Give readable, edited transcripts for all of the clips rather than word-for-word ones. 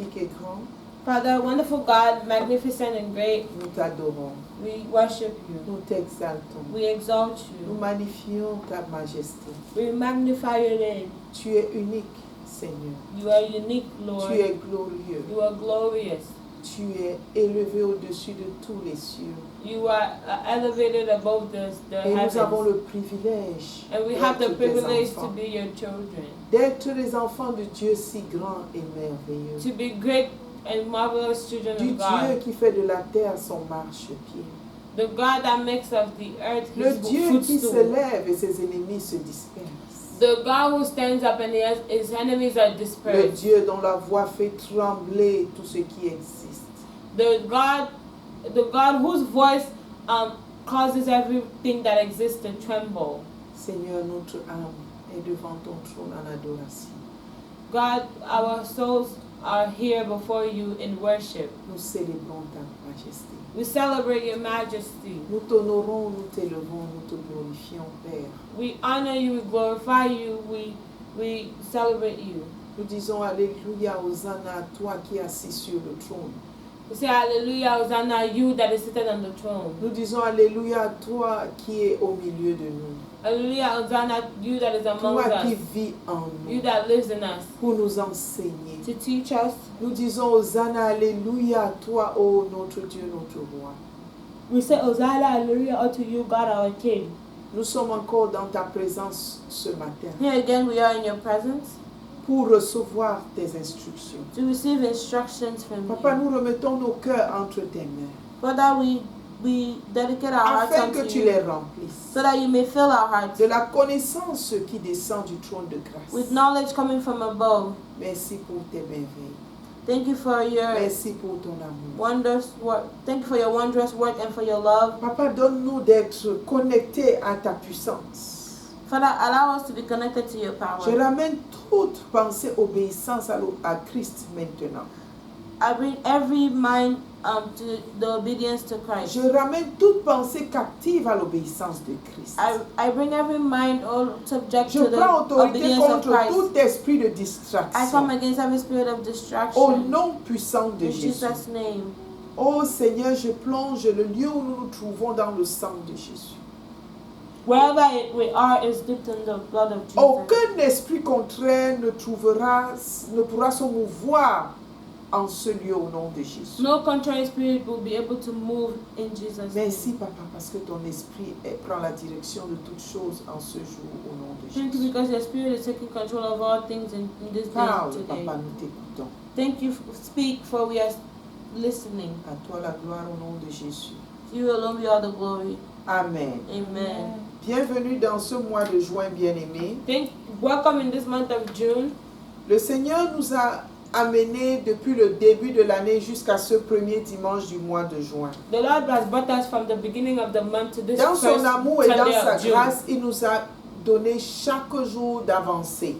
magnifique et grand, Father, wonderful God, magnificent and great, nous t'adorons, we worship you. nous t'exaltons, We exalt nous you. magnifions ta majesté. We magnify your name. Tu es unique, Seigneur. You are unique, Tu Lord. es glorieux. You are glorious. Tu es élevé au-dessus de tous les cieux. You are elevated above the Et nous avons heavens. le privilège And we have the d'être tes privilege to enfants. be your children. D'être les enfants de Dieu si grands et merveilleux. To be great and marvelous children Du of Dieu God. qui fait de la terre son marchepied. The God that makes of the earth Le his Dieu qui se footstool. lève et ses ennemis se dispersent. The God who stands up and his enemies are Le dispersed. Dieu dont la voix fait trembler tout ce qui existe. The God whose voice causes everything that exists to tremble. Seigneur, notre âme est devant ton trône en adoration. God, our souls are here before you in worship. Nous célébrons ta majesté. We celebrate your majesty. Nous t'honorons, nous t'élevons, nous te glorifions, Père. We honor you, we glorify you, we celebrate you. Nous disons Alléluia, Hosanna à toi qui es assis sur le trône. We say hallelujah, Hosanna, you that is seated on the throne. Nous disons Alléluia à toi qui es au milieu de nous. Hallelujah, Hosanna, you that is among Toi qui us. vis en You nous that lives in us. pour nous enseigner. To teach us. Nous disons Hosanna, Alléluia à toi, ô notre Dieu, notre roi. We say Hosanna, hallelujah unto you, God our King. Nous sommes encore dans ta présence ce matin Here again we are in your presence pour recevoir tes instructions. to receive instructions from Papa, you. nous remettons nos cœurs entre tes mains Father, we dedicate our hearts afin que unto tu you les remplisses so that you may fill our hearts de la connaissance qui descend du trône de grâce. with knowledge coming from above. Merci pour tes merveilles. Thank you for your Merci pour ton amour. wondrous work. Thank you for your wondrous work and for your love. Papa, donne-nous d'être connectés à ta puissance. Father, allow us to be connected to your Je power. ramène toute pensée obéissance à Christ maintenant. I bring every mind to the obedience to Christ. Je ramène toute pensée captive à l'obéissance de Christ. I bring every mind all subject Je to the prends autorité obedience of contre Christ. tout esprit de I come distraction. against every spirit of Au distraction. nom puissant de In Jésus. Jesus' name. Oh Seigneur, je plonge le lieu où nous nous trouvons dans le sang de Jésus. Wherever we are is dipped in the blood of Jesus. Aucun esprit contraire ne pourra se mouvoir en ce lieu au nom de Jésus. No contrary spirit will be able to move in Jesus' Merci name. Papa parce que ton esprit prend la direction de toutes choses en ce jour au nom de Thank you Jésus. because your spirit is taking control of all things in this day Parle today. Papa, nous t'écoutons. Thank you. Speak, for we are listening. À toi la gloire au nom de Jésus. To you alone be all the glory. Amen. Amen. Bienvenue dans ce mois de juin bien-aimé. Welcome in this month of June. Le Seigneur nous a amenés depuis le début de l'année jusqu'à ce premier dimanche du mois de juin. The Lord has brought us from the beginning of the month to this Dans first son amour et dans Sunday sa of June. grâce, il nous a donné chaque jour d'avancer.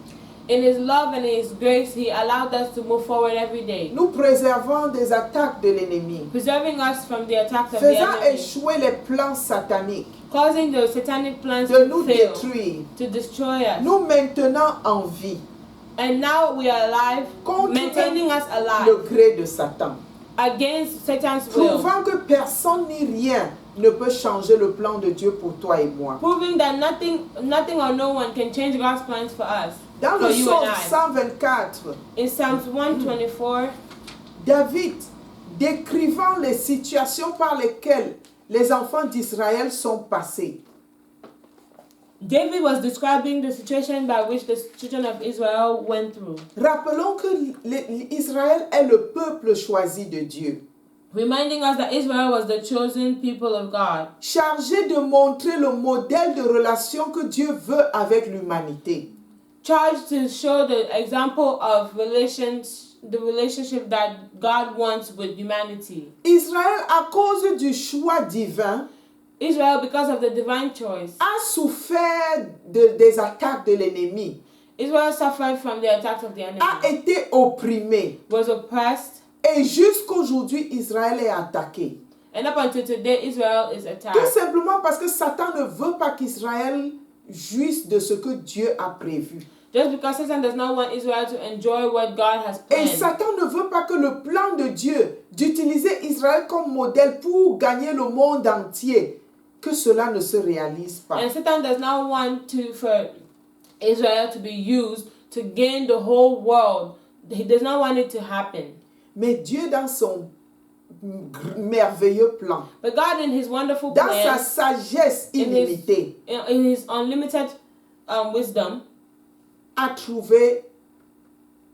In His love and His grace, He allowed us to move forward every day, Nous préservons des attaques de l'ennemi, preserving us from the attacks of the faisant enemy, échouer les plans sataniques causing the satanic plans de to nous fail, détruire, to destroy us. nous maintenant en vie And now we are alive, contre maintaining us le alive gré de Satan, against Satan's will, prouvant que personne ni rien ne peut changer le plan de Dieu pour toi et moi. proving that nothing or no one can change God's plans for us, Dans for le you psaume and I. 124, In Psalms 124, David, décrivant les situations par lesquelles les enfants d'Israël sont passés, David was describing the situation by which the children of Israel went through, rappelons que Israël est le peuple choisi de Dieu, reminding us that Israel was the chosen people of God, chargé de montrer le modèle de relation que Dieu veut avec l'humanité. charged to show the example of the relationship that God wants with humanity. Israël, à cause du choix divin, Israel, because of the divine choice, a souffert des attaques de l'ennemi, Israel suffered from the attacks of the enemy, a été opprimé. was oppressed, Et jusqu'aujourd'hui, Israël est attaqué. and up until today, Israel is Tout attacked. simplement parce que Satan ne veut pas qu'Israël jouisse de ce que Dieu a prévu. Just because Satan does not want Israel to enjoy what God has Et planned. Satan ne veut pas que Israël comme modèle pour gagner le monde entier, que cela ne se réalise pas. And Satan does not want for Israel to be used to gain the whole world. He does not want it to happen. Mais Dieu, dans son merveilleux plan, But God, in His wonderful dans sa plan, sagesse illimitée, in His unlimited wisdom, a trouvé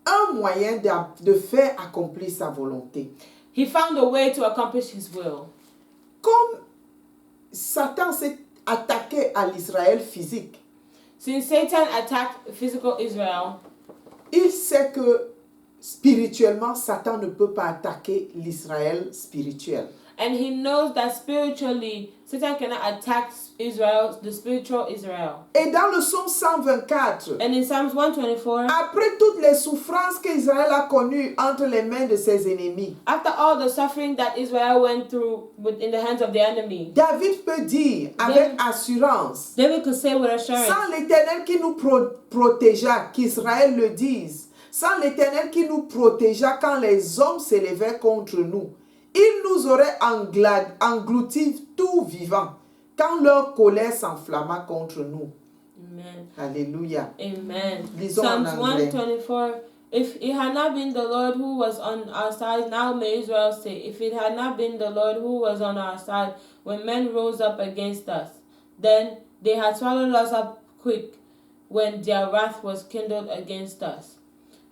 un moyen de faire accomplir sa volonté. He found a way to accomplish His will. Comme Satan s'est attaqué à l'Israël physique, Since Satan attacked physical Israel, il sait que spirituellement, Satan ne peut pas attaquer l'Israël spirituel. and he knows that spiritually, Satan cannot attack Israel, the spiritual Israel. Et dans le psaume 124, And in Psalms 124, après toutes les souffrances qu'Israël a connues entre les mains de ses ennemis, after all the suffering that Israel went through in the hands of the enemy, David peut dire avec assurance, David could say with assurance, sans l'Éternel qui nous protégea, qu'Israël le dise, sans l'Éternel qui nous protégea quand les hommes s'élevaient contre nous, il nous aurait engloutis tout vivant quand leur colère s'enflamma contre nous. Amen. Alléluia. Amen. Lisons en Psalms anglais. 124. If it had not been the Lord who was on our side, now may Israel say, if it had not been the Lord who was on our side, when men rose up against us, then they had swallowed us up quick, when their wrath was kindled against us.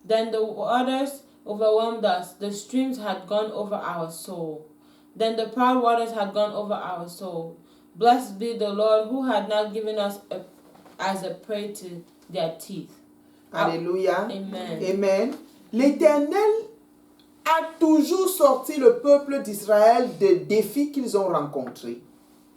Then the waters overwhelmed us, the streams had gone over our soul. Then the proud waters had gone over our soul. Blessed be the Lord who had not given us as a prey to their teeth. Alléluia. Amen. Amen. L'Éternel a toujours sorti le peuple d'Israël des défis qu'ils ont rencontrés.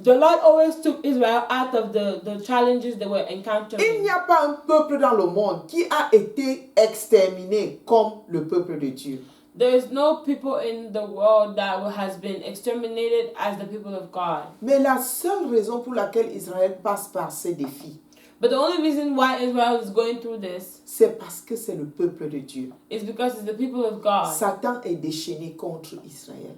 The Lord always took Israel out of the challenges they were Il encountering. n'y a pas un peuple dans le monde qui a été exterminé comme le peuple de Dieu. There is no people in the world that has been exterminated as the people of God. Mais la seule raison pour laquelle Israël passe par ces défis, But the only reason why Israel is going through this c'est parce que c'est le peuple de Dieu. is because it's the people of God. Satan est déchaîné contre Israël.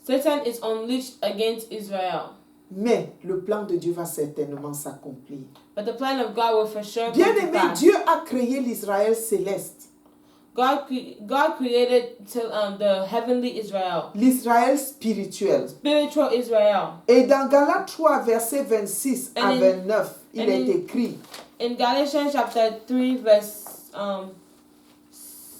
Satan is unleashed against Israel. Mais le plan de Dieu va certainement s'accomplir. But the plan of God will for sure Bien come to aimé, pass. Dieu a créé l'Israël céleste, God created the heavenly Israel, l'Israël spirituel. spiritual Israel. Et dans Galates 3, versets 26 à And in- 29, il and est in- écrit In Galatians chapter 3 verse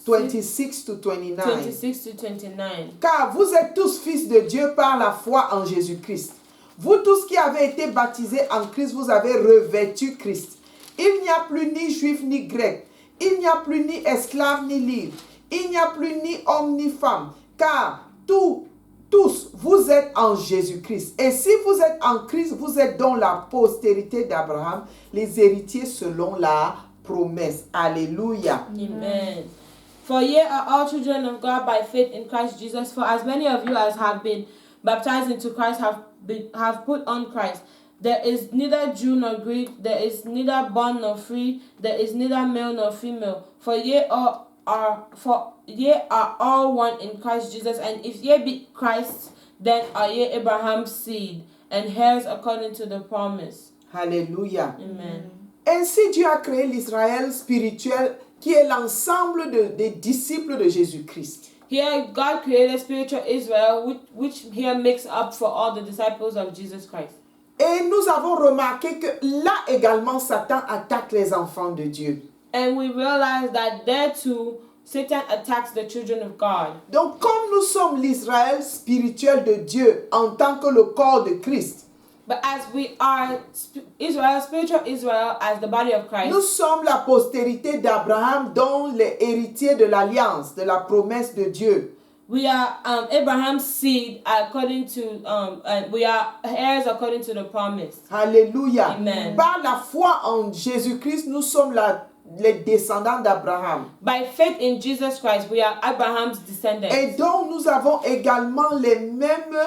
26 to 29. 26 to 29. Car vous êtes tous fils de Dieu par la foi en Jésus-Christ. Vous tous qui avez été baptisés en Christ, vous avez revêtu Christ. Il n'y a plus ni juif ni grec. Il n'y a plus ni esclave ni libre. Il n'y a plus ni homme ni femme. Car tous, vous êtes en Jésus-Christ. Et si vous êtes en Christ, vous êtes dans la postérité d'Abraham, les héritiers selon la promesse. Alléluia. Amen. For ye are all children of God by faith in Christ Jesus. For as many of you as have been baptized into Christ have put on Christ. There is neither Jew nor Greek, there is neither bond nor free, there is neither male nor female. For ye are all one in Christ Jesus. And if ye be Christ, then are ye Abraham's seed, and heirs according to the promise. Alléluia. Amen. Ainsi Dieu a créé l'Israël spirituel qui est l'ensemble des disciples de Jésus-Christ. Here, God created spiritual Israel, which here makes up for all the disciples of Jesus Christ. Et nous avons remarqué que là également, Satan attaque les enfants de Dieu. And we realize that there too, Satan attacks the children of God. Donc, comme nous sommes l'Israël spirituel de Dieu en tant que le corps de Christ, But as we are Israel, spiritual Israel, as the body of Christ, nous sommes la postérité d'Abraham, dont les héritiers de l'alliance, de la promesse de Dieu. we are Abraham's seed according to, and we are heirs according to the promise. Alléluia. Amen. Par la foi en Jésus-Christ, nous sommes les descendants d'Abraham. By faith in Jesus Christ, we are Abraham's descendants. Et donc, nous avons également les mêmes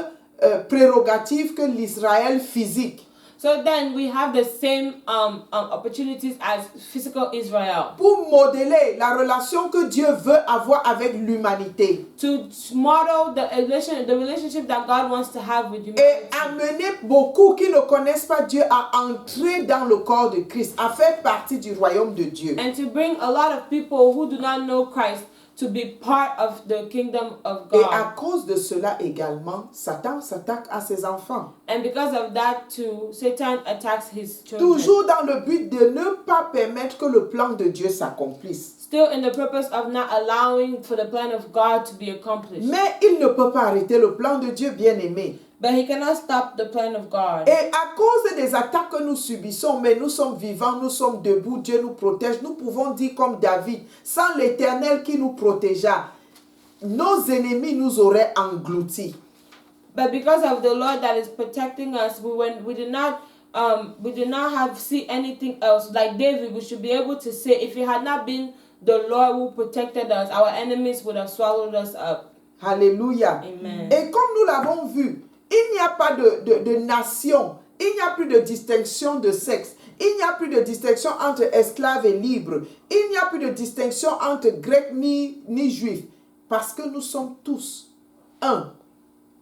prérogatives que l'Israël physique. So then we have the same opportunities as physical Israel pour modeler la relation que Dieu veut avoir avec l'humanité to model the relationship that God wants to have with et humanity. amener beaucoup qui ne connaissent pas Dieu à entrer dans le corps de Christ, à faire partie du royaume de Dieu. And to bring a lot of people who do not know Christ to be part of the kingdom of Et God. à cause de cela également, Satan s'attaque à ses enfants. And because of that too, Satan attacks his children. Toujours dans le but de ne pas permettre que le plan de Dieu s'accomplisse. Still in the purpose of not allowing for the plan of God to be accomplished. Mais il ne peut pas arrêter le plan de Dieu, bien-aimé. But he cannot stop the plan of God. Et à cause des attaques que nous subissons, mais nous sommes vivants, nous sommes debout, Dieu nous protège. Nous pouvons dire comme David, sans l'Éternel qui nous protégea, nos ennemis nous auraient engloutis. But because of the Lord that is protecting us, we did not see anything else. Like David, we should be able to say, if it had not been the Lord who protected us, our enemies would have swallowed us up. Alléluia. Amen. Et comme nous l'avons vu, il n'y a pas de nation, il n'y a plus de distinction de sexe, il n'y a plus de distinction entre esclaves et libres, il n'y a plus de distinction entre grecs ni juifs, parce que nous sommes tous un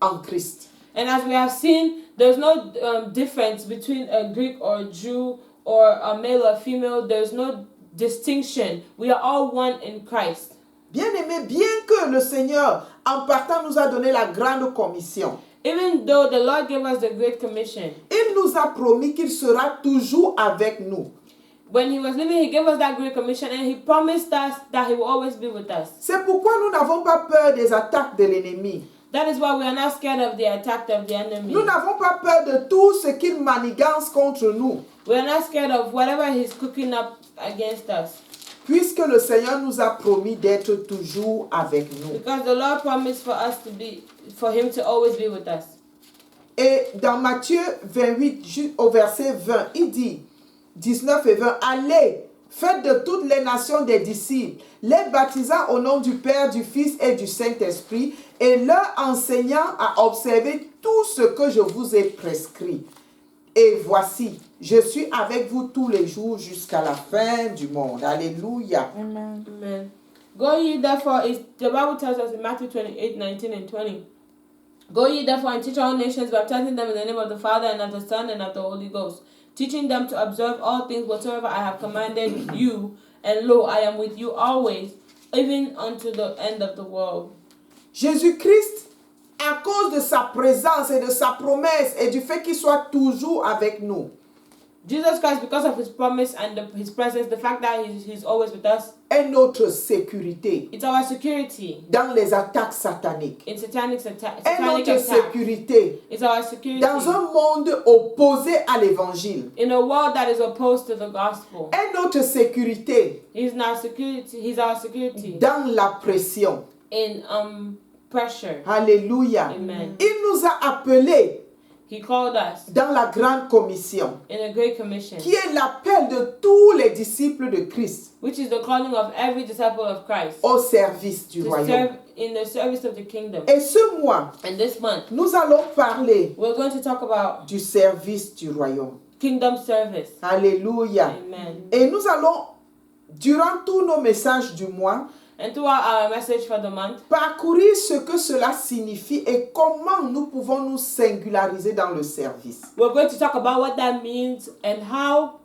en Christ. And as we have seen, there's no difference between a Greek or a Jew or a male or female. There's no distinction. We are all one in Christ. Bien-aimés, bien que le Seigneur, en partant, nous a donné la grande commission, Even though the Lord gave us the Great Commission, il nous a promis qu'il sera toujours avec nous. when he was living, he gave us that Great Commission and he promised us that he will always be with us. C'est pourquoi nous n'avons pas peur des attaques de l'ennemi. That is why we are not scared of the attack of the enemy. Nous n'avons pas peur de tout ce qu'il manigance contre nous, We are not scared of whatever he's cooking up against us. puisque le Seigneur nous a promis d'être toujours avec nous. Because the Lord promised for him to always be with us. Et dans Matthieu 28, au verset 20, il dit, 19 et 20, allez, faites de toutes les nations des disciples, les baptisant au nom du Père, du Fils et du Saint-Esprit, et leur enseignant à observer tout ce que je vous ai prescrit. Et voici, je suis avec vous tous les jours jusqu'à la fin du monde. Alléluia. Amen. Amen. Go ye therefore, the Bible tells us in Matthew 28, 19 and 20. Go ye therefore and teach all nations, baptizing them in the name of the Father and of the Son and of the Holy Ghost, teaching them to observe all things whatsoever I have commanded you. And lo, I am with you always, even unto the end of the world. Jésus-Christ, à cause de sa présence et de sa promesse et du fait qu'il soit toujours avec nous, Jesus Christ, because of his promise and his presence, the fact that he's always with us, est notre sécurité it's our security dans les attaques sataniques. in satanic Est attack. notre sécurité It's our security dans un monde opposé à l'évangile. in a world that is opposed to the gospel. Est notre sécurité He's our security. He's our security dans la pression. in pressure. Alléluia. Amen. Il nous a appelés He called us dans la grande commission, in a great commission, qui est l'appel de tous les disciples de Christ which is the calling of every disciple of Christ au service du to royaume. serve in the service of the kingdom. Et ce mois, And this month, nous allons parler we're going to talk about du service du royaume. kingdom service. Alléluia. Amen. Et nous allons, durant tous nos messages du mois, And throughout our message for the month, parcourir ce que cela signifie et comment nous pouvons nous singulariser dans le service. we're going to talk about what that means and how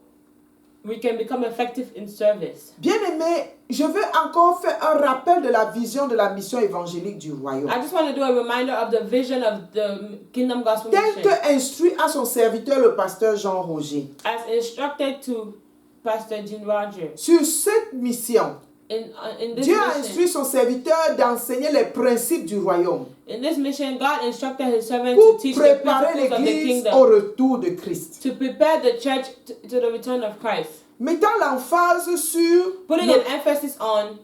we can become effective in service. Bien-aimés, je veux encore faire un rappel de la vision de la mission évangélique du royaume. I just want to do a reminder of the vision of the kingdom gospel Tel mission, que instruit à son serviteur le pasteur Jean Roger. as instructed to Pastor Jean Roger. Sur cette mission, In this Dieu a mission, instruit son serviteur d'enseigner les principes du royaume God instructed his servant pour to teach the préparer principles of the l'Église kingdom, au retour de Christ. to prepare the church to the return of Christ, Mettant l'emphase sur putting an emphasis on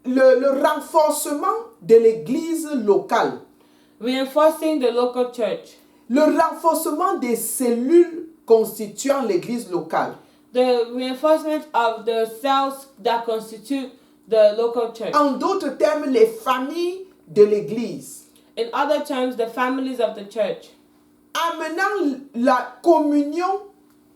le renforcement de l'Église locale, reinforcing the local church, le renforcement des cellules constituant l'Église locale. the reinforcement of the cells that constitute the local church. En d'autres termes, les familles de l'Église. In other terms, the families of the church. amenant la communion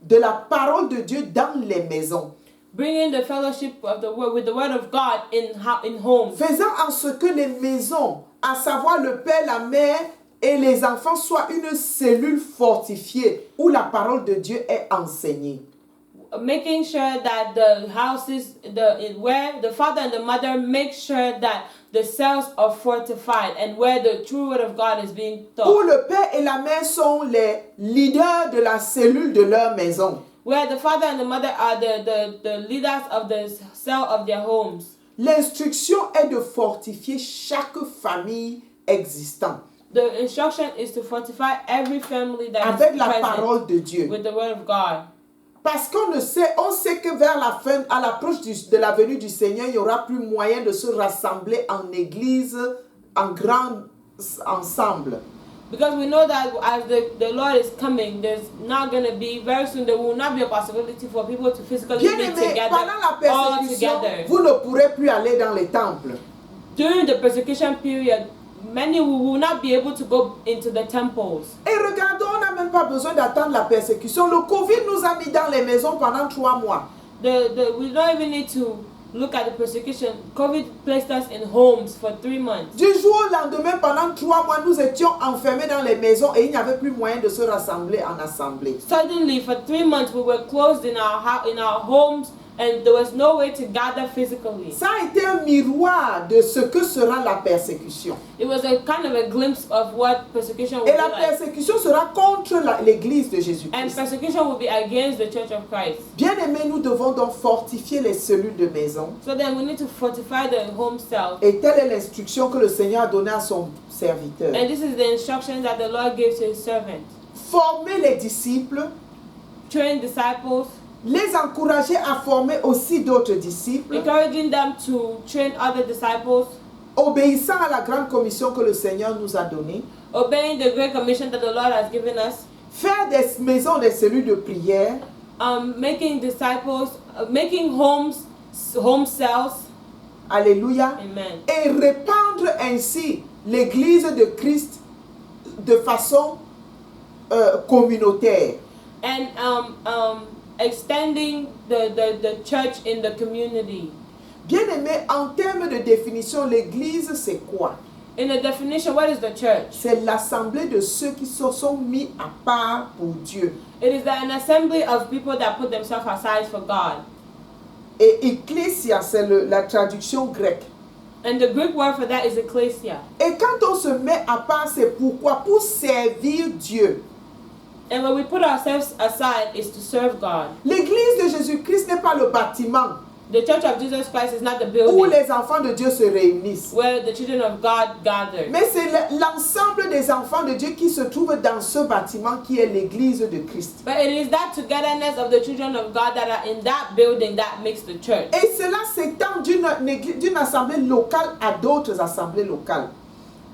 de la parole de Dieu dans les maisons. Bringing the fellowship of the word with the word of God in homes. Faisant en sorte que les maisons, à savoir le père, la mère et les enfants, soient une cellule fortifiée où la parole de Dieu est enseignée. Making sure that the houses, where the father and the mother make sure that the cells are fortified and where the true word of God is being Où taught. le père et la mère sont les leaders de la cellule de leur maison. Where the father and the mother are the leaders of the cell of their homes. L'instruction est de fortifier chaque famille existante The instruction is to fortify every family that avec is la present parole de Dieu. with the word of God. Parce on sait que vers la fin, à l'approche de la venue du Seigneur, il n'y aura plus moyen de se rassembler en église, en grand ensemble. Because we know that as the Lord is coming, there's not going to be, very soon, there will not be a possibility for people to physically Bien meet aimé, together, pendant la all persécution, together. vous ne pourrez plus aller dans les temples. During the persecution period, many will not be able to go into the temples. Et regardons, on n'a même pas besoin d'attendre la persécution. Le Covid nous a mis dans les maisons pendant 3 mois. We don't even need to look at the persecution. COVID placed us in homes for 3 months. Du jour au lendemain, pendant 3 mois, nous étions enfermés dans les maisons et il n'y avait plus moyen de se rassembler en assemblée. Suddenly, for 3 months, we were closed in our homes, and there was no way to gather physically. Ça a été un miroir de ce que sera la persécution. It was a kind of a glimpse of what persecution would Et be la like. persécution sera contre l'église de And Jésus-Christ. persecution will be against the Church of Christ. Bien-aimés, nous devons donc fortifier les cellules de maison. So then we need to fortify the home cells. Et telle est l'instruction que le Seigneur a donnée à son serviteur. And this is the instruction that the Lord gives to his servant. Former les disciples, Train disciples, les encourager à former aussi d'autres disciples, encouraging them to train other disciples, obéissant à la grande commission que le Seigneur nous a donnée, obeying the great commission that the Lord has given us, faire des maisons, des cellules de prière, making disciples, making home cells. alléluia, Amen. et répandre ainsi l'église de Christ de façon communautaire. And extending the church in the community. Bien-aimé, en termes de définition, l'église c'est quoi? In the definition, what is the church? C'est l'assemblée de ceux qui se sont mis à part pour Dieu. It is an assembly of people that put themselves aside for God. Et ecclesia, c'est la traduction grecque. And the Greek word for that is ecclesia. Et quand on se met à part, c'est pourquoi? Pour servir Dieu. And when we put ourselves aside, is to serve God. L'église de Jésus-Christ n'est pas le bâtiment The Church of Jesus Christ is not the où building les enfants de Dieu se réunissent. where the children of God gather. Mais c'est l'ensemble des enfants de Dieu qui se trouvent dans ce bâtiment qui est l'église de Christ. But it is that togetherness of the children of God that are in that building that makes the church. Et cela s'étend d'une assemblée locale à d'autres assemblées locales.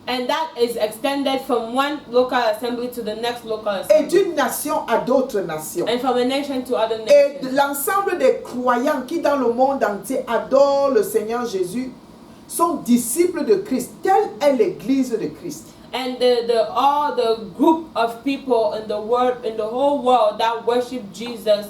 And that is extended from one local assembly to the next local Et assembly. d'une nation à d'autres nations. And from a nation to other Et de nations. l'ensemble des croyants qui dans le monde entier adorent le Seigneur Jésus sont disciples de Christ. Telle est l'église de Christ. And all the group of people in the whole world that worship Jesus,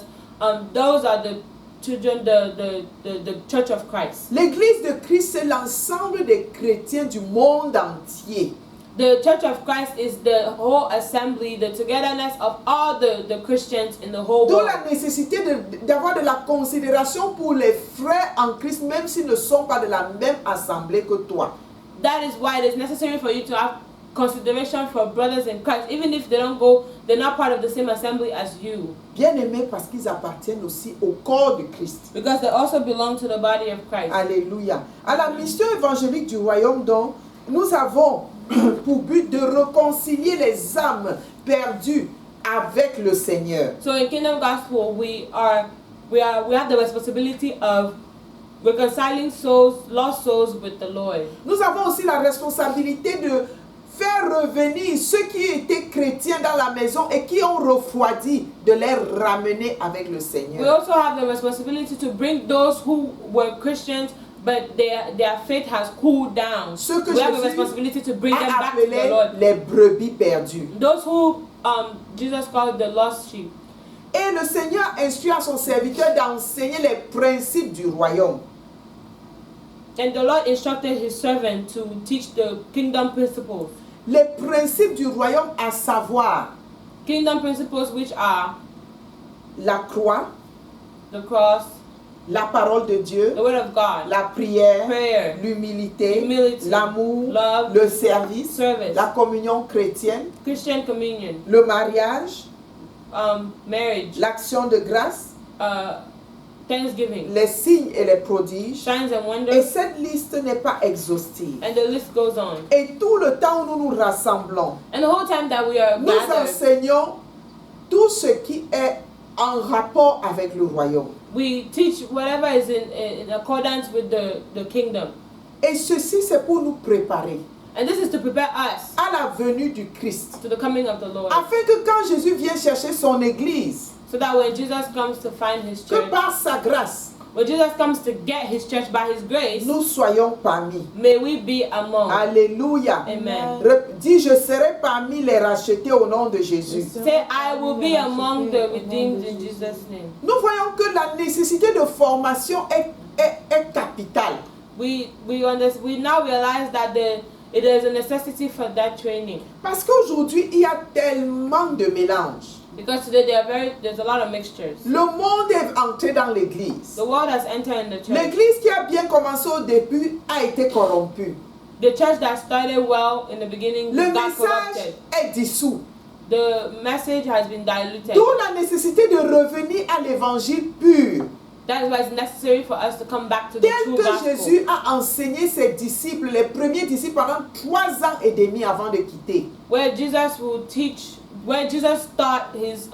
those are the children, the Church of Christ. L'église de Christ, c'est l'ensemble des chrétiens du monde entier. The Church of Christ is the whole assembly, the togetherness of all the Christians in the whole D'où world. la nécessité d'avoir de la considération pour les frères en Christ, même s'ils ne sont pas de la même assemblée que toi. That is why it is necessary for you to have consideration for brothers in Christ, even if they're not part of the same assembly as you. Bien-aimés parce qu'ils appartiennent aussi au corps de Christ. Because they also belong to the body of Christ. Alléluia. À la mission évangélique du royaume, donc, nous avons pour but de réconcilier les âmes perdues avec le Seigneur. So in Kingdom Gospel, we have the responsibility of reconciling lost souls with the Lord. Nous avons aussi la responsabilité de faire revenir ceux qui étaient chrétiens dans la maison et qui ont refroidi, de les ramener avec le We Seigneur. also have the responsibility to bring those who were Christians but their faith has cooled down. Ce que We have a Jésus responsibility to bring them a back to the appelé Lord. les brebis perdues. Those who Jesus called the lost sheep. Et le Seigneur instruit à son serviteur d'enseigner les principes du royaume. And the Lord instructed his servant to teach the kingdom principles. Les principes du royaume, à savoir Kingdom principles which are la croix, the cross, la parole de Dieu, the word of God, la prière, prayer, l'humilité, humility, l'amour, love, le service, service, la communion chrétienne, Christian communion, le mariage, marriage, l'action de grâce, thanksgiving, les signes et les prodiges. signs and Et wonders, cette liste n'est pas exhaustive. and the list goes on. Et tout le temps où nous nous rassemblons, And the whole time that we are nous gathered, enseignons tout ce qui est en rapport avec le royaume. we teach whatever is in accordance with the kingdom. Et ceci, c'est pour nous préparer And this is to prepare us à la venue du Christ. to the coming of the Lord. Afin que quand Jésus vient chercher son Église, So that when Jesus comes to find his que church, par sa grâce, when Jesus comes to get his church by his grace, nous soyons parmi. may we be among. Alléluia. Amen. Dis, je serai parmi les rachetés au nom de Jésus. Say, I will be among the redeemed in Jesus' name. Nous voyons que la nécessité de formation est capitale. We now realize that it is a necessity for that training. Parce qu'aujourd'hui, il y a tellement de mélange. Because today there's a lot of mixtures. Le monde est entré dans l'église. The world has entered in the church. L'église qui a bien commencé au début a été corrompue. The church that started well in the beginning Le got message corrupted. est dissous. The message has been diluted. D'où la nécessité de revenir à l'évangile pur. That is why it's necessary for us to come back to the Tel true que gospel. Jésus a enseigné ses disciples, les premiers disciples, pendant 3 ans et demi avant de quitter. Where Jesus taught his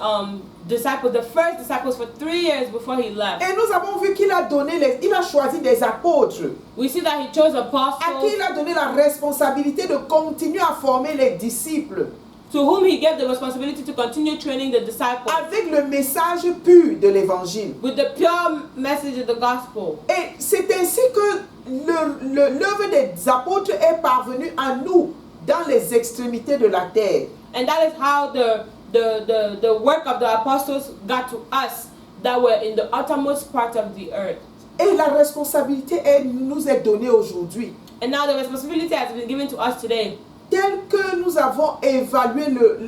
disciples, the first disciples, for 3 years before he left. Et nous avons vu qu'il a choisi des apôtres We see that he chose à qui apostles il a donné la responsabilité de continuer à former les disciples to whom he gave the responsibility to continue training the disciples avec le message pur de l'évangile. with the pure message of the gospel. Et c'est ainsi que l'œuvre des apôtres est parvenue à nous dans les extrémités de la terre. And that is how the work of the apostles got to us that were in the uttermost part of the earth. Et la responsabilité nous est donnée aujourd'hui. And now the responsibility has been given to us today. Tel que nous avons évalué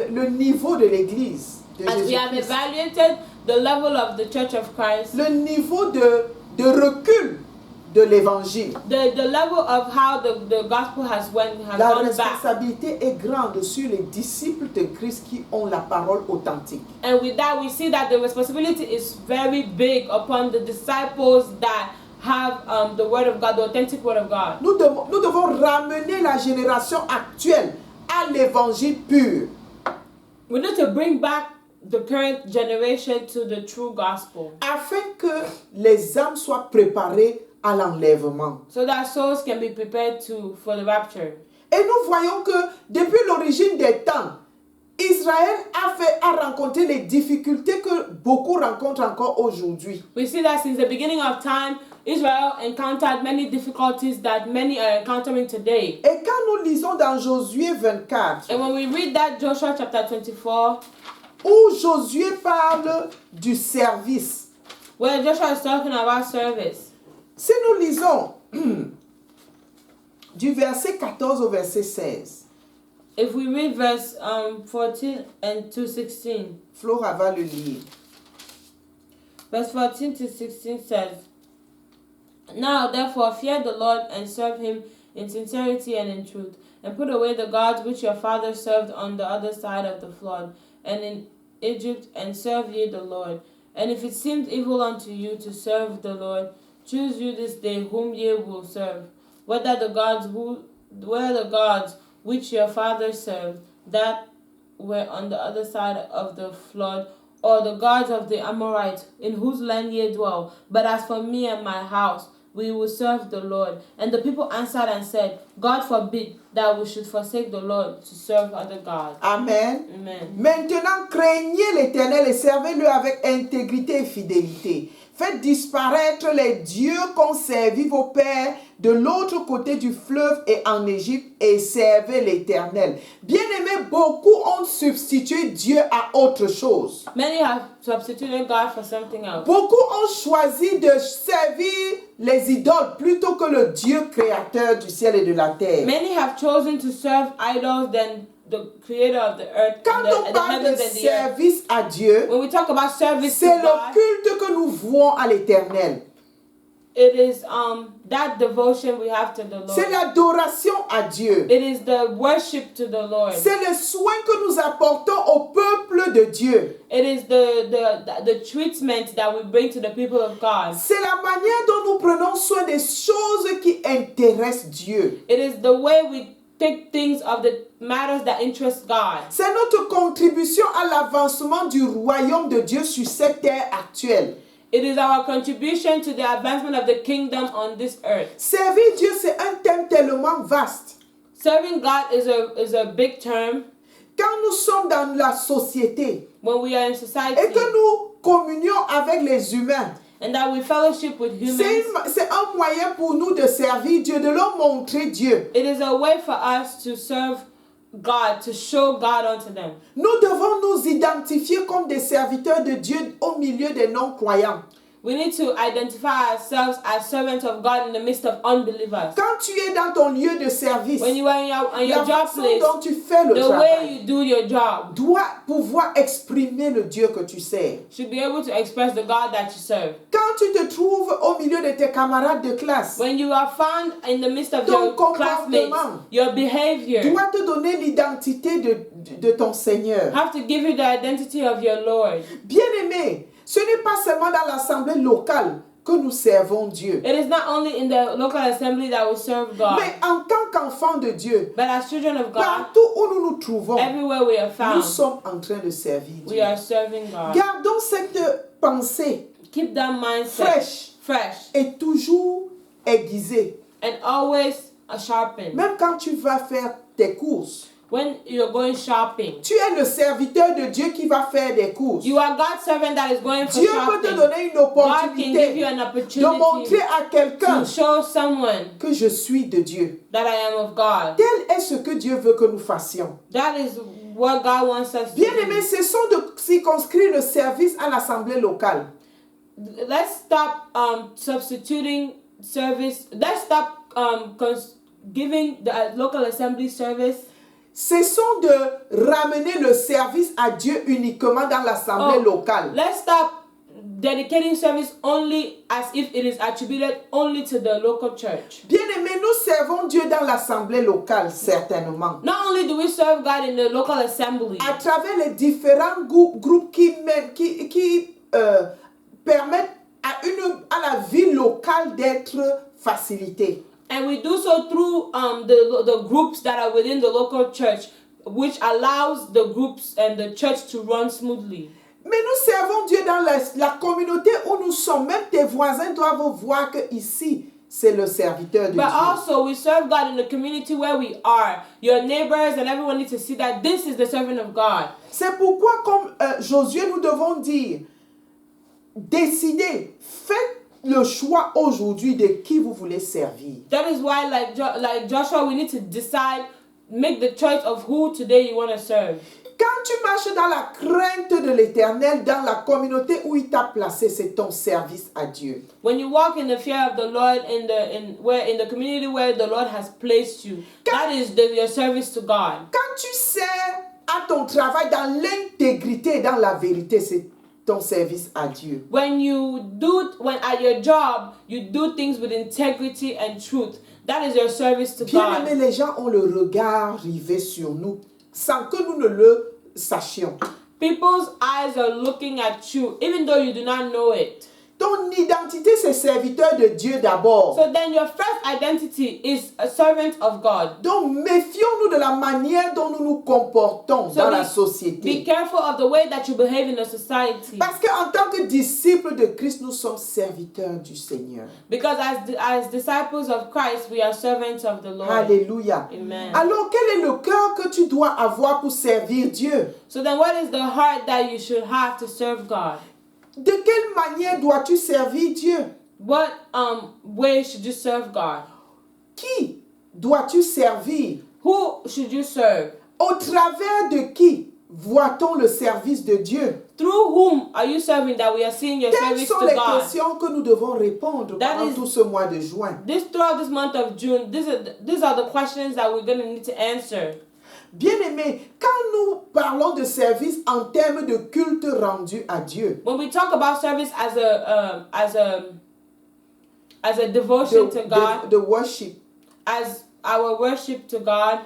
le niveau de l'Église de As we have Jésus-Christ, evaluated the level of the Church of Christ, le niveau de recul de l'Évangile. the level of how the gospel has La gone back. responsabilité est grande sur les disciples de Christ qui ont la parole authentique. And with that, we see that the responsibility is very big upon the disciples that have the word of God, the authentic word of God. Nous devons ramener la génération actuelle à l'évangile pur. We need to bring back the current generation to the true gospel, Afin que les âmes soient préparées à l'enlèvement. so that souls can be prepared for the rapture. Et nous voyons que depuis l'origine des temps, Israël a rencontré les difficultés que beaucoup rencontrent encore aujourd'hui. We see that since the beginning of time, Israel encountered many difficulties that many are encountering today. Et quand nous lisons dans Josué 24, And when we read that Joshua chapter 24, où Josué parle du service, where Joshua is talking about service, si nous lisons du verset 14 au verset 16, if we read verse 14 and to 16, Flora va le lire. verse 14 to 16 says, Now therefore fear the Lord and serve him in sincerity and in truth, and put away the gods which your fathers served on the other side of the flood, and in Egypt, and serve ye the Lord. And if it seems evil unto you to serve the Lord, choose you this day whom ye will serve, whether the gods which your fathers served, that were on the other side of the flood, or the gods of the Amorites, in whose land ye dwell. But as for me and my house, we will serve the Lord. And the people answered and said, God forbid that we should forsake the Lord to serve other gods. Amen. Amen. Maintenant, craignez l'Éternel et servez-le avec intégrité et fidélité. Faites disparaître les dieux qu'ont servi vos pères de l'autre côté du fleuve et en Égypte et servez l'Éternel. Bien-aimés, beaucoup ont substitué Dieu à autre chose. Many have substituted God for something else. Beaucoup ont choisi de servir les idoles plutôt que le Dieu créateur du ciel et de la terre. Many have chosen to serve idols than the creator of the earth Quand and on the parle de heavens and the earth. service à Dieu, When we talk about service to c'est le God, culte que nous vouons à l'Éternel. it is that devotion we have to the C'est Lord. l'adoration à Dieu. It is the worship to the Lord. C'est le soin que nous apportons au peuple de Dieu. It is the treatment that we bring to the people of God. C'est la manière dont nous prenons soin des choses qui intéressent Dieu. It is the way we take things of the matters that interest God. C'est notre contribution à l'avancement du royaume de Dieu sur cette terre actuelle. It is our contribution to the advancement of the kingdom on this earth. Servir Dieu, c'est un thème tellement vaste. Serving God is a big term. Quand nous sommes dans la société When we are in et society que nous communions avec les humains, and that we fellowship with humans, c'est un moyen pour nous de servir Dieu, de leur montrer Dieu. it is a way for us to serve God, to show God unto them. Nous devons nous identifier comme des serviteurs de Dieu au milieu des non-croyants. We need to identify ourselves as servants of God in the midst of unbelievers. Quand tu es dans ton lieu de service, When you are in la your job façon place, dont tu fais le the way travail you do your job doit pouvoir exprimer le Dieu que tu sers. should be able to express the God that you serve. Quand tu te trouves au milieu de tes camarades de classe, When you are found in the midst of Ton your comportement classmates, your behavior doit te donner l'identité de ton Seigneur. have to give you the identity of your Lord. Bien-aimé, ce n'est pas seulement dans l'assemblée locale que nous servons Dieu. It is not only in the local assembly that we serve God, Mais en tant qu'enfants de Dieu, but as children of God, partout où nous nous trouvons, everywhere we are nous found, sommes en train de servir we Dieu. are serving God. Gardons cette pensée Keep that mindset fraîche et toujours aiguisée. and always sharpened. Même quand tu vas faire tes courses, When you're going shopping, tu es le serviteur de Dieu qui va faire des courses. you are God's servant that is going for Dieu peut te shopping. donner une God can give you opportunité an de opportunity montrer à quelqu'un to show someone que je suis de Dieu. that I am of God. Tel est ce que Dieu veut que nous fassions. That is what God wants us to Bien-aimés, do. cessons de circonscrire le service à l'assemblée locale. Let's stop substituting service. Let's stop giving the local assembly service. Cessons de ramener le service à Dieu uniquement dans l'assemblée locale. Let's stop dedicating service only as if it is attributed only to the local church. Bien-aimés, nous servons Dieu dans l'assemblée locale, certainement. Not only do we serve God in the local assembly, À travers les différents groupes qui permettent à la vie locale d'être facilitée. and we do so through the groups that are within the local church, which allows the groups and the church to run smoothly. Mais nous servons Dieu dans la communauté où nous sommes. Même tes voisins doivent voir que ici, c'est le serviteur de But Dieu. also we serve God in the community where we are. Your neighbors and everyone needs to see that this is the servant of God. C'est pourquoi, comme Josué, nous devons dire, décidez, faites le choix aujourd'hui de qui vous voulez servir. That is why, like Joshua, we need to decide, make the choice of who today you want to serve. Quand tu marches dans la crainte de l'Éternel, dans la communauté où il t'a placé, c'est ton service à Dieu. When you walk in the fear of the Lord in the community where the Lord has placed you, that is your service to God. Quand tu sers à ton travail dans l'intégrité et dans la vérité, c'est ton service à Dieu. When at your job you do things with integrity and truth, that is your service to Bien aimé, God. les gens ont le regard rivé sur nous sans que nous ne le sachions. People's eyes are looking at you, even though you do not know it. Ton identité, c'est serviteur de Dieu d'abord. So then your first identity is a servant of God. Donc, méfions-nous de la manière dont nous nous comportons dans la Be société. careful of the way that you behave in the society. Parce qu'en tant que disciples de Christ, nous sommes serviteurs du Seigneur. Because as disciples of Christ, we are servants of the Lord. Alléluia. Amen. Alors, quel est le cœur que tu dois avoir pour servir Dieu? So then what is the heart that you should have to serve God? De quelle manière dois-tu servir Dieu? What way should you serve God? Qui dois-tu servir? Who should you serve? Au travers de qui voit-on le service de Dieu? Through whom are you serving that we are seeing your Quelles service sont to les God? questions que nous devons répondre That pendant is- tout ce mois de juin? Throughout this month of June, these are the questions that we're going to need to answer. Bien-aimés, quand nous parlons de service en termes de culte rendu à Dieu, When we talk about service as a devotion to God, de worship, as our worship to God,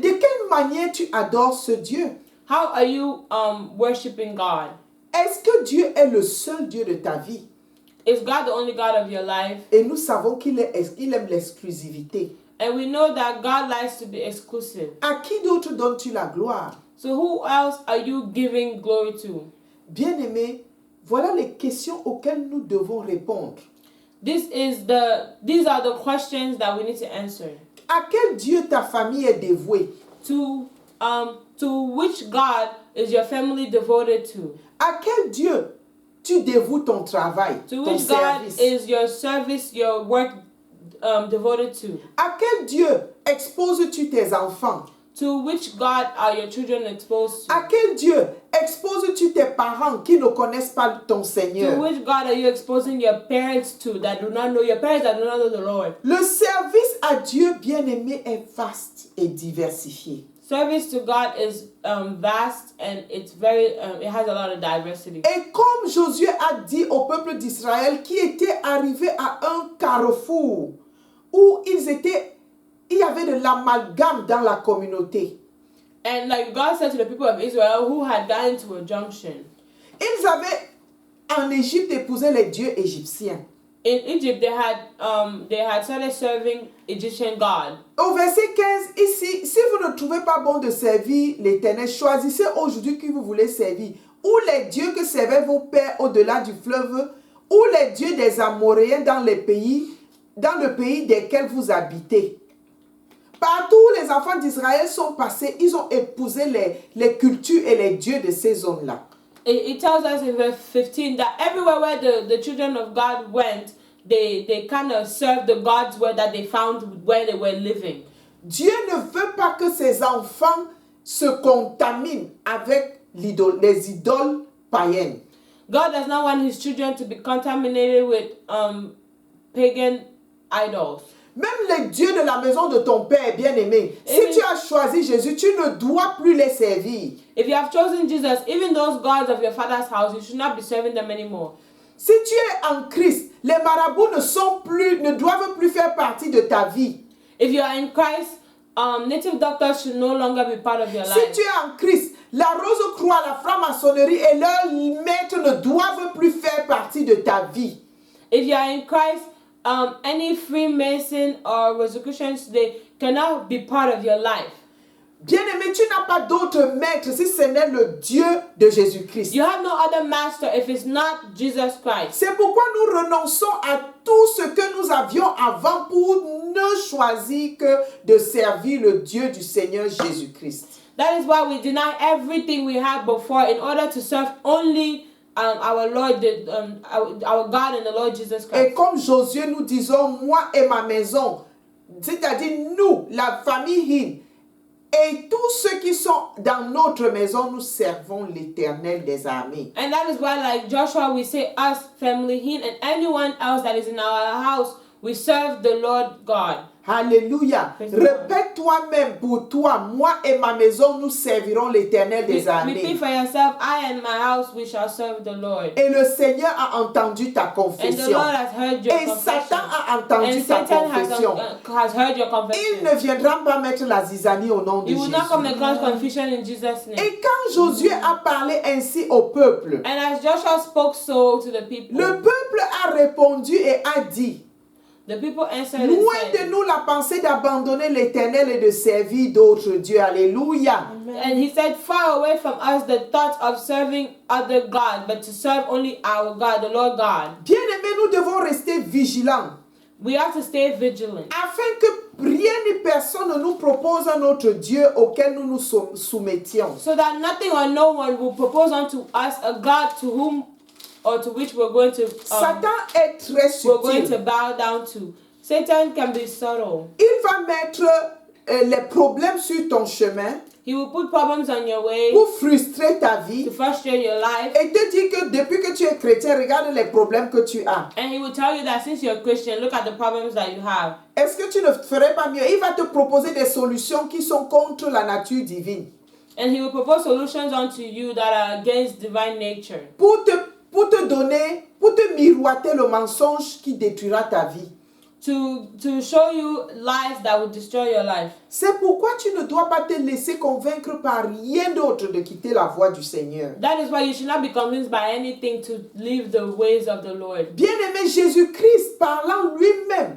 de quelle manière tu adores ce Dieu? how are you worshiping God? Est-ce que Dieu est le seul Dieu de ta vie? Is God the only God of your life? Et nous savons qu'il aime l'exclusivité. And we know that God likes to be exclusive. À qui d'autre donnes-tu la gloire? So who else are you giving glory to? Bien-aimés, voilà les questions auxquelles nous devons répondre. These are the questions that we need to answer. À quel Dieu ta famille est dévouée? To which God is your family devoted to? À quel Dieu tu dévoues ton travail, To ton which God service? is your service, your work devoted to? À quel Dieu exposes-tu tes enfants? To which God are your children exposed to? À quel Dieu exposes-tu tes parents qui ne connaissent pas ton To Seigneur? which God are you exposing your parents to that do not know your parents that do not know the Lord? Le service à Dieu, bien-aimé, est vaste et diversifié. Service to God is vast and it's it has a lot of diversity. Et comme Josué a dit au peuple d'Israël qui était arrivé à un carrefour où il y avait de l'amalgame dans la communauté. And like God said to the people of Israel who had gotten to a junction. Ils avaient en Égypte épousé les dieux égyptiens. In Egypt, they had started serving Egyptian God. Au verset 15, ici, si vous ne trouvez pas bon de servir l'Éternel, choisissez aujourd'hui qui vous voulez servir. Ou les dieux que servaient vos pères au-delà du fleuve, ou les dieux des Amoréens dans le pays desquels vous habitez. Partout où les enfants d'Israël sont passés, ils ont épousé les cultures et les dieux de ces zones-là. It tells us in verse 15 that everywhere where the children of God went, they kind of served the gods that they found where they were living. Dieu ne veut pas que ses enfants se contaminent avec les idoles païennes. God does not want his children to be contaminated with pagan idols. Même les dieux de la maison de ton père bien-aimé, si tu as choisi Jésus, tu ne dois plus les servir. If you have chosen Jesus, even those gods of your father's house, you should not be serving them anymore. Si tu es en Christ, les marabouts ne doivent plus faire partie de ta vie. If you are in Christ, native doctors should no longer be part of your Si life. tu es en Christ, la rose-croix, la franc-maçonnerie et leurs maîtres ne doivent plus faire partie de ta vie. If you are in Christ, any Freemason or Rosicrucians, they cannot be part of your life. Bien-aimé, tu n'as pas d'autre maître si ce n'est le Dieu de Jésus-Christ. You have no other master if it's not Jesus Christ. C'est pourquoi nous renonçons à tout ce que nous avions avant pour ne choisir que de servir le Dieu du Seigneur Jésus-Christ. That is why we deny everything we had before in order to serve only our Lord, our God and the Lord Jesus Christ. Et comme Josué, nous disons, moi et ma maison, c'est-à-dire nous, la famille Hill, et tous ceux qui sont dans notre maison, nous servons l'Éternel des armées. And that is why, like Joshua, we say us, family, him, and anyone else that is in our house, we serve the Lord God. Alléluia. Répète toi-même pour toi, moi et ma maison, nous servirons l'Éternel des armées. Repeat for yourself, I and my house, we shall serve the Lord. Et le Seigneur a entendu ta And the confession. Lord has heard your Et confession. Satan a entendu And ta Satan confession. has heard your Il confession. ne viendra pas mettre la zizanie au nom de You will not come Jésus. and cause confusion in Jesus' name. Et quand Josué a parlé ainsi au peuple, And as Joshua spoke so to the people, le peuple a répondu et a dit, the people answered and loin said, de nous la pensée d'abandonner l'Éternel et de servir d'autres dieux. Alléluia. and he said, far away from us the thought of serving other gods, but to serve only our God, the Lord God. Bien-aimés, nous devons rester vigilants. We have to stay vigilant afin que rien ni personne ne nous propose un autre Dieu auquel nous nous soumettions. so that nothing or no one will propose unto us a God to whom or to which we're going to Satan est très we're going to subtil. bow down to. Satan can be subtle. Il va mettre les problèmes sur ton chemin He will put problems on your way pour frustrer ta vie to frustrate your life. et te dire que depuis que tu es chrétien, regarde les problèmes que tu as. And he will tell you that since you're a Christian, look at the problems that you have. Est-ce que tu ne ferais pas mieux? Il va te proposer des solutions qui sont contre la nature divine. And he will propose solutions unto you that are against divine nature. Pour te donner, pour te miroiter le mensonge qui détruira ta vie. To show you lies that will destroy your life. C'est pourquoi tu ne dois pas te laisser convaincre par rien d'autre de quitter la voie du Seigneur. That is why you should not be convinced by anything to leave the ways of the Lord. Bien-aimé, Jésus-Christ, parlant lui-même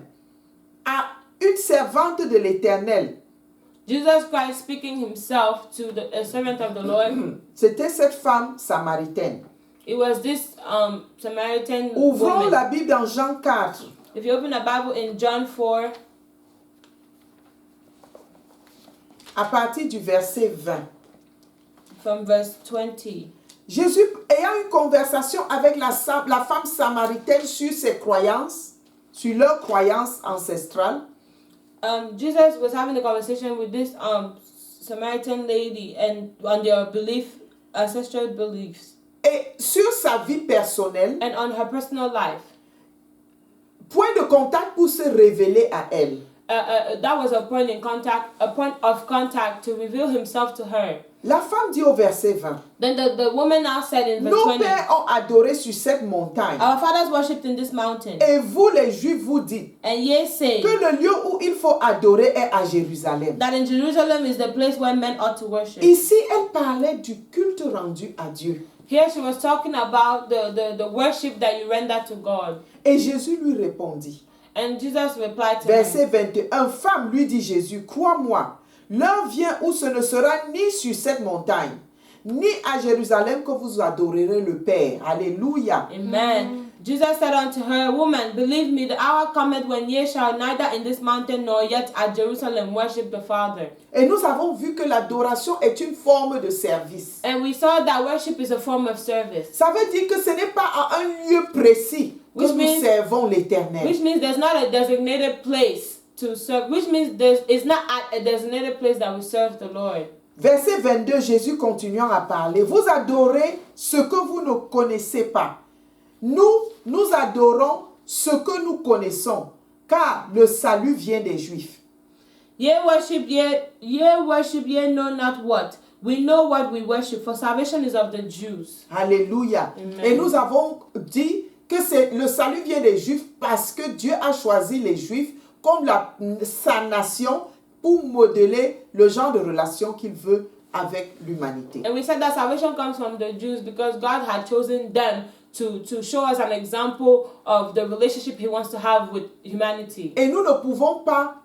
à une servante de l'Éternel, Jesus Christ speaking himself to a servant of the Lord. c'était cette femme samaritaine. It was this Samaritan Ouvrons woman. la Bible dans Jean 4. If you open the Bible in John 4, À partir du verset 20. from verse 20. Jésus, ayant une conversation avec la femme samaritaine sur ses croyances, sur leurs croyances ancestrales, Jesus was having a conversation with this Samaritan lady and on their ancestral beliefs, et sur sa vie personnelle, and on her personal life. point de contact pour se révéler à elle. That was a point of contact to reveal himself to her. La femme dit au verset 20, Then the woman now said in verse nos 20, pères ont adoré sur cette montagne, our fathers worshipped in this mountain, et vous les Juifs vous dites and ye say que le lieu où il faut adorer est à Jérusalem. that in Jerusalem is the place where men ought to worship. Ici, elle parlait du culte rendu à Dieu. Here she was talking about the worship that you render to God. Et Jésus lui répondit. And Jesus replied to her. Verset 21. Femme, lui dit Jésus, crois-moi, l'heure vient où ce ne sera ni sur cette montagne, ni à Jérusalem que vous adorerez le Père. Alléluia. Amen. Jesus said unto her, Woman, believe me, the hour cometh when ye shall neither in this mountain nor yet at Jerusalem worship the Father. Et nous avons vu que l'adoration est une forme de service. And we saw that worship is a form of service. Ça veut dire que ce n'est pas à un lieu précis que Which nous means- servons l'Éternel. Which means there's not a designated place to serve. Which means it's not at a designated place that we serve the Lord. Verset 22, Jésus continuant à parler. Vous adorez ce que vous ne connaissez pas. Nous adorons ce que nous connaissons, car le salut vient des Juifs. Ye worship ye know not what. We know what we worship, for salvation is of the Jews. Alléluia. Amen. Et nous avons dit que le salut vient des Juifs parce que Dieu a choisi les Juifs comme sa nation pour modeler le genre de relation qu'il veut avec l'humanité. And we said that salvation comes from the Jews because God had chosen them to show us an example of the relationship he wants to have with humanity. Et nous ne pouvons pas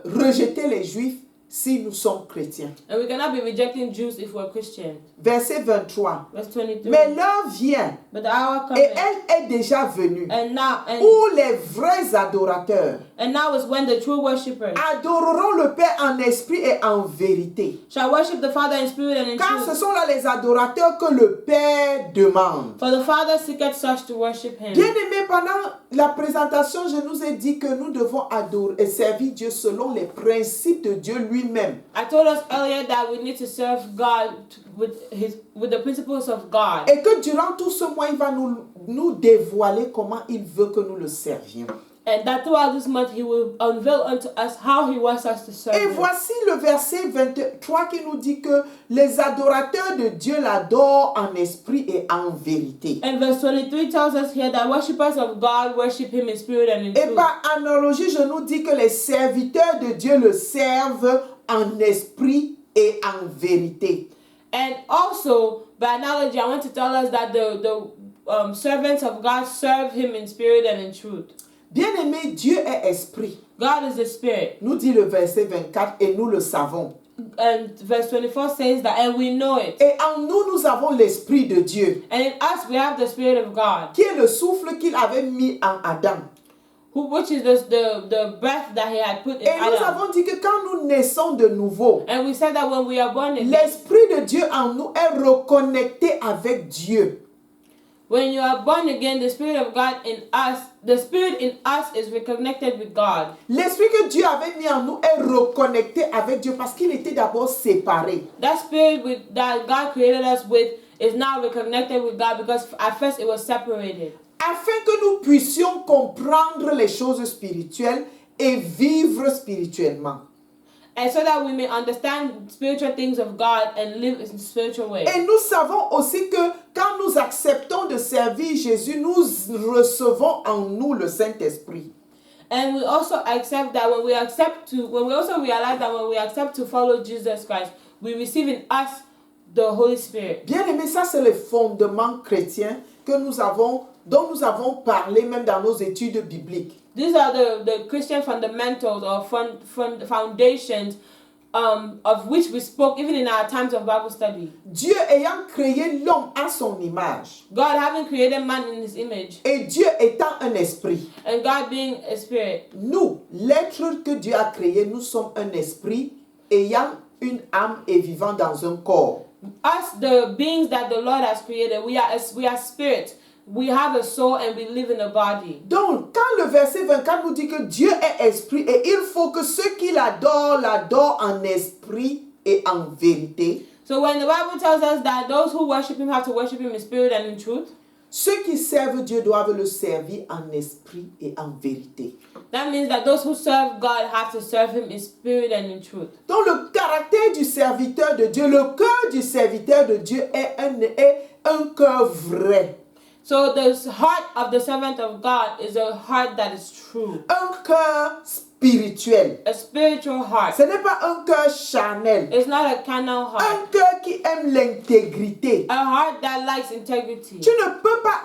rejeter les Juifs si nous sommes chrétiens. And we cannot be rejecting Jews if we're Christian. Verset 23. Verse 23. Mais l'heure vient, But the hour et cometh, elle est déjà venue, and où les vrais adorateurs now is when the true worshippers adoreront le Père en esprit et en vérité. shall worship the Father in spirit and in Car ce truth. sont là les adorateurs que le Père demande. For the Father seeketh such to worship him. Bien-aimés, pendant la présentation, je nous ai dit que nous devons adorer et servir Dieu selon les principes de Dieu lui-même. I told us earlier that we need to serve God with the principles of God. Et que durant tout ce mois, il va nous dévoiler comment il veut que nous le servions. And that throughout this month he will unveil unto us how he wants us to serve Et him. voici le verset 23 qui nous dit que les adorateurs de Dieu l'adorent en esprit et en vérité. And verse 23 tells us here that worshippers of God worship him in spirit and in Et truth. par analogie, je nous dis que les serviteurs de Dieu le servent en esprit et en vérité. And also, by analogy, I want to tell us that the servants of God serve him in spirit and in truth. Bien-aimé, Dieu est esprit, God is the spirit. nous dit le verset 24 et nous le savons. And verse 24 says that, and we know it. Et en nous, nous avons l'esprit de Dieu, And in us, we have the spirit of God, qui est le souffle qu'il avait mis en Adam. which is the breath that he had put in Et nous Adam. avons dit que quand nous naissons de nouveau, And we said that when we are born again, l'Esprit de Dieu en nous est reconnecté avec Dieu. when you are born again, the Spirit of God in us, the Spirit in us is reconnected with God. L'Esprit que Dieu avait mis en nous est reconnecté avec Dieu parce qu'il était d'abord séparé. That Spirit that God created us with is now reconnected with God because at first it was separated. Afin que nous puissions comprendre les choses spirituelles et vivre spirituellement. And so that we may understand spiritual things of God and live in a spiritual way. Et nous savons aussi que quand nous acceptons de servir Jésus, nous recevons en nous le Saint-Esprit. And we also accept that when we also realize that when we accept to follow Jesus Christ, we receive in us the Holy Spirit. Bien aimé, ça c'est le fondement chrétien que dont nous avons parlé même dans nos études bibliques. These are the Christian fundamentals or foundations of which we spoke even in our times of Bible study. Dieu ayant créé l'homme à son image, God having created man in his image, et Dieu étant un esprit, and God being a spirit. nous, l'être que Dieu a créé, nous sommes un esprit ayant une âme et vivant dans un corps. Us, the beings that the Lord has created, we are spirit. We have a soul and we live in a body. Donc, quand le verset 24 nous dit que Dieu est esprit et il faut que ceux qui l'adorent en esprit et en vérité. So when the Bible tells us that those who worship Him have to worship Him in spirit and in truth, Ceux qui servent Dieu doivent le servir en esprit et en vérité. that means that those who serve God have to serve Him in spirit and in truth. Donc le caractère du serviteur de Dieu, le cœur du serviteur de Dieu est un cœur vrai. So the heart of the servant of God is a heart that is true. Un cœur spirituel. A spiritual heart. Ce n'est pas un cœur charnel. It's not a carnal heart. Un cœur qui aime l'intégrité. A heart that likes integrity. Tu ne peux pas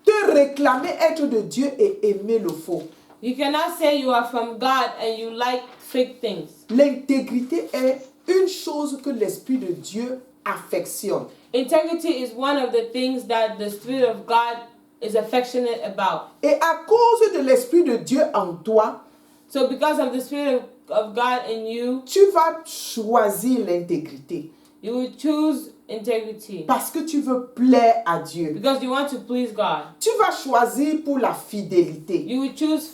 te réclamer être de Dieu et aimer le faux. You cannot say you are from God and you like fake things. L'intégrité est une chose que l'Esprit de Dieu affectionne. Integrity is one of the things that the Spirit of God is affectionate about. Et à cause de l'Esprit de Dieu en toi, So because of the Spirit of God in you, tu vas choisir l'intégrité. you will choose integrity. Parce que tu veux plaire à Dieu. Because you want to please God. Tu vas choisir pour la fidélité. You will choose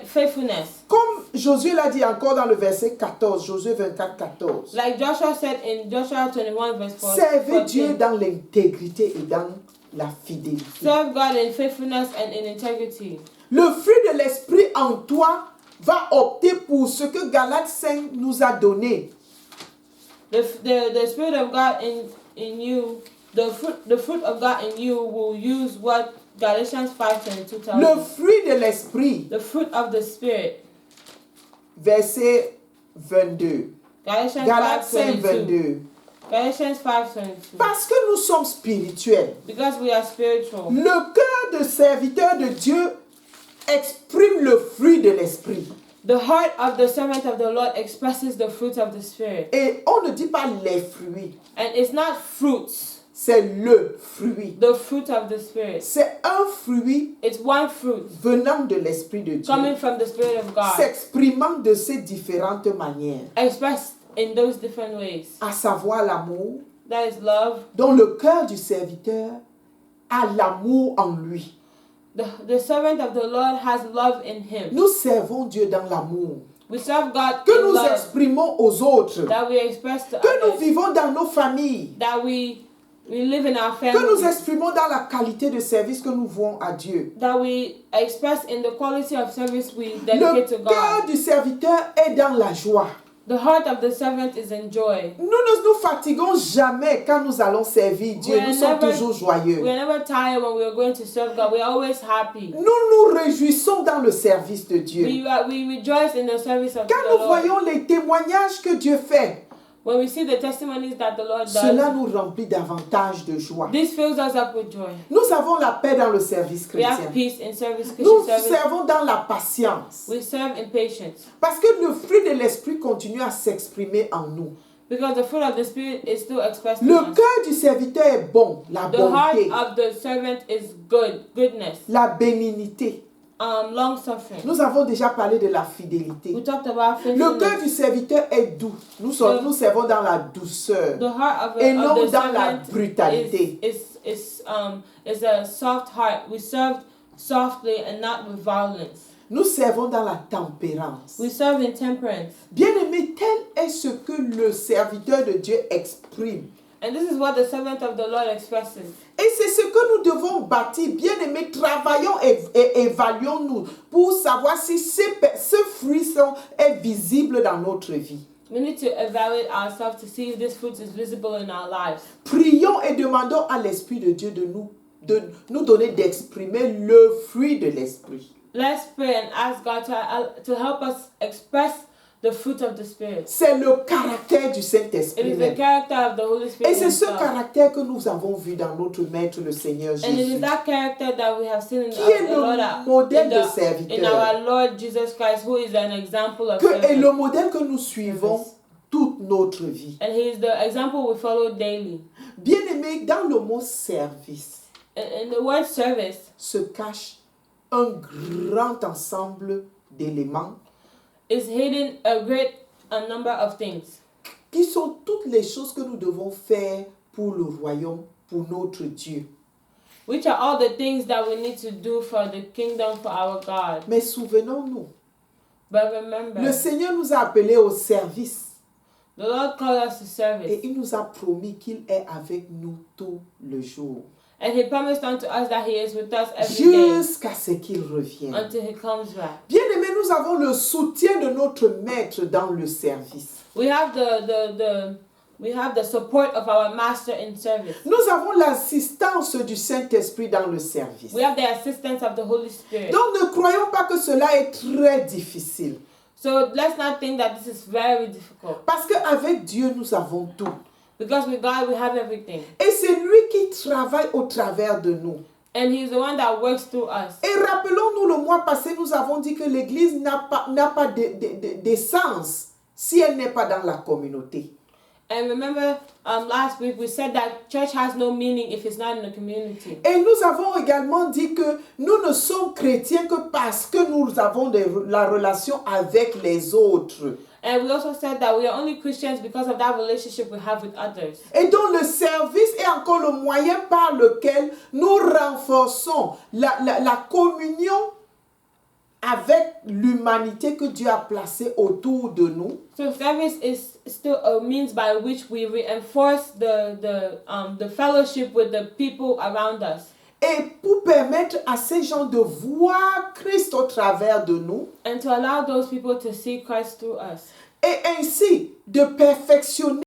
faithfulness. Comme Josué l'a dit encore dans le verset 14, Josué 24, 14. Like Joshua said in Joshua 21 verse 4. Servez Dieu dans l'intégrité et dans la fidélité. Serve God in faithfulness and in integrity. Le fruit de l'esprit en toi va opter pour ce que Galates 5 nous a donné. The Spirit of God in you, the fruit of God in you will use what Galatians 5:22 tells Le us. fruit de l'esprit, The fruit of the Spirit. verset 22. Galatians Galates 5, 5:22. 22. Galatians 5:22. Parce que nous sommes spirituels. Because we are spiritual. Le cœur de serviteur de Dieu exprime le fruit de l'esprit. The heart of the servant of the Lord expresses the fruit of the Spirit. Et on ne dit pas les fruits, And it's not fruits, c'est le fruit. the fruit of the Spirit. C'est un fruit It's one fruit venant de l'Esprit de Dieu, coming from the Spirit of God, s'exprimant de ces différentes manières, expressed in those different ways. à savoir l'amour, That is love. dont le cœur du serviteur a l'amour en lui. The servant of the Lord has love in him. Nous servons Dieu dans l'amour We serve God que in nous love exprimons aux autres, that we express to que nous others, vivons dans nos familles, that we live in our que nous families, exprimons dans la qualité de service que nous voulons à Dieu. that we express in the quality of service we Le dedicate to cœur God. du serviteur est dans la joie. The heart of the servant is in joy. Nous ne nous fatiguons jamais quand nous allons servir Dieu. We are Nous sommes never- toujours We joyeux. are never tired when we are going to serve God. We are always happy. Nous nous réjouissons dans le service de Dieu. We rejoice in the service of Quand the nous Lord. voyons les témoignages que Dieu fait, When we see the testimonies that the Lord cela does, nous remplit davantage de joie. this fills us up with joy. Nous avons la paix dans le service We have chrétien. peace in service, Nous Christian service. servons dans la patience. We serve in patience. Parce que le fruit de l'esprit continue à s'exprimer en nous. Because the fruit of the Spirit is still expressed in Le us. cœur du serviteur est bon, la The heart bonté, of the servant is goodness, la bénignité, long suffering. Nous avons déjà parlé de la fidélité. We talked about Le cœur faithfulness. du serviteur est doux. Nous servons dans la douceur The heart et of non the dans la servant brutalité. is a soft heart. We serve softly and not with violence. Nous servons dans la tempérance. We serve in temperance. Bien-aimé, tel est ce que le serviteur de Dieu exprime. And this is what the servant of the Lord expresses. Et c'est ce que nous devons bâtir. Bien-aimés, travaillons et évaluons-nous pour savoir si ce fruit est visible dans notre vie. We need to evaluate ourselves to see if this fruit is visible in our lives. Prions et demandons à l'Esprit de Dieu de nous donner d'exprimer le fruit de l'Esprit. Let's pray and ask God to help us express the fruit of the Spirit. C'est le caractère du It Saint-Esprit is the même. character of the Holy Spirit Et c'est ce himself. caractère que nous avons vu dans notre Maître, le Seigneur And it is Jésus. that character that we have seen in Qui est the Lord, le modèle de in serviteur. our Lord Jesus Christ, who is an example of Et servant. le modèle que nous suivons toute notre vie. And he is the example we follow daily. Bien-aimé, dans le mot service In the word service se cache un grand ensemble d'éléments is hidden a number of things, qui sont toutes les choses que nous devons faire pour le royaume, pour notre Dieu. which are all the things that we need to do for the kingdom, for our God. Mais souvenons-nous, But remember, le Seigneur nous a appelés au service the Lord called us to service. et il nous a promis qu'il est avec nous tout le jour, And he promised unto us that he is with us every day jusqu'à ce qu'il revienne. until he comes back. Bien-aimés, nous avons le soutien de notre Maître dans le service. We have the support of our master in service. Nous avons l'assistance du Saint-Esprit dans le service. We have the assistance of the Holy Spirit. Donc ne croyons pas que cela est très difficile. So let's not think that this is very difficult. Parce qu'avec Dieu, nous avons tout. Because with God we have everything. Et c'est lui qui travaille au travers de nous. And he's the one that works through us. Et rappelons-nous, le mois passé, nous avons dit que l'Église n'a pas d'essence si elle n'est pas dans la communauté. And remember, last week we said that church has no meaning if it's not in the community. Et nous avons également dit que nous ne sommes chrétiens que parce que nous avons la relation avec les autres. And we also said that we are only Christians because of that relationship we have with others. Et donc le service est encore le moyen par lequel nous renforçons la communion avec l'humanité que Dieu a placée autour de nous. So service is still a means by which we reinforce the fellowship with the people around us. Et pour permettre à ces gens de voir Christ au travers de nous. And to allow those people to see Christ through us. Et ainsi de perfectionner